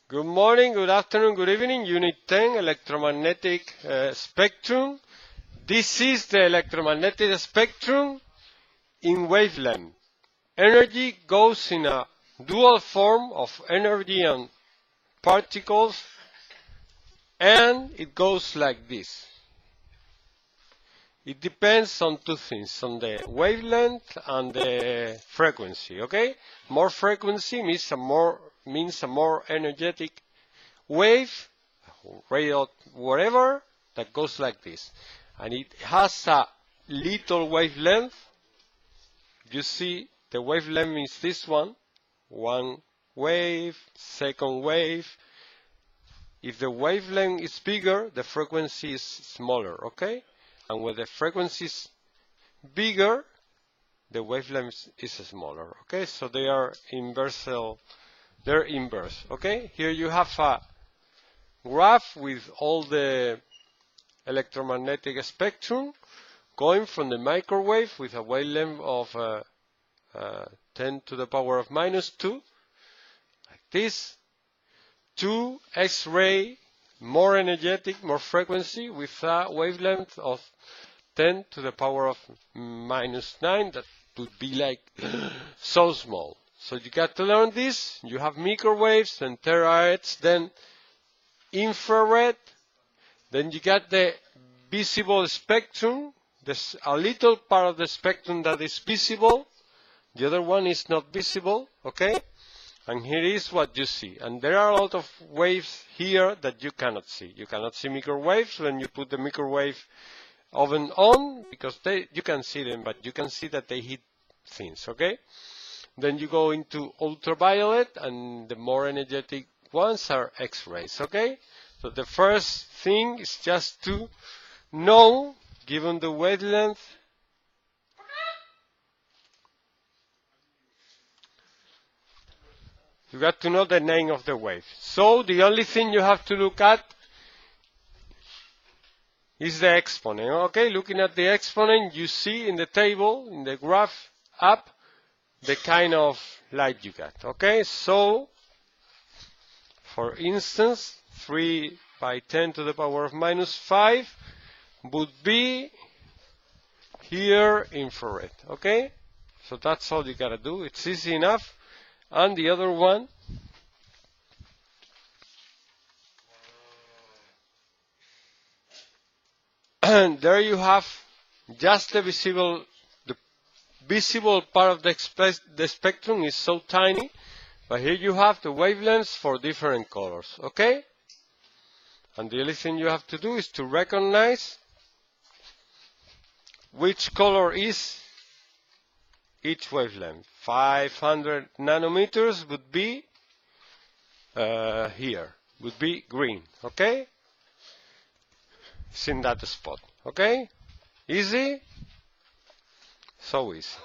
Good morning, good afternoon, good evening. Unit 10 Electromagnetic Spectrum. This is the electromagnetic spectrum in wavelength. Energy goes in a dual form of energy and particles, and it goes like this. It depends on two things, on the wavelength and the frequency, okay? More frequency means a more energetic wave, radio, whatever, that goes like this. And it has a little wavelength. You see, the wavelength is this one wave, second wave. If the wavelength is bigger, the frequency is smaller, okay? And when the frequency is bigger, the wavelength is smaller, okay? So they are they're inverse, okay? Here you have a graph with all the electromagnetic spectrum going from the microwave with a wavelength of 10 to the power of -2, like this, to X-ray, more energetic, more frequency, with a wavelength of 10 to the power of -9. That would be like so small. So you got to learn this. You have microwaves, then terahertz, then infrared. Then you got the visible spectrum. There's a little part of the spectrum that is visible. The other one is not visible, okay? And here is what you see. And there are a lot of waves here that you cannot see. You cannot see microwaves when you put the microwave oven on, because you can see them, but you can see that they hit things, okay? Then you go into ultraviolet, and the more energetic ones are X-rays, okay? So the first thing is just to know, given the wavelength, you got to know the name of the wave. So the only thing you have to look at is the exponent, okay? Looking at the exponent, you see in the table, in the graph up, the kind of light you got, okay? So, for instance, 3 by 10 to the power of -5 would be here infrared, okay? So that's all you gotta do. It's easy enough. And the other one, and there you have just the visible part of the spectrum is so tiny, but here you have the wavelengths for different colors, okay? And the only thing you have to do is to recognize which color is each wavelength. 500 nanometers would be here, would be green, okay? It's in that spot, okay? Easy? So easy.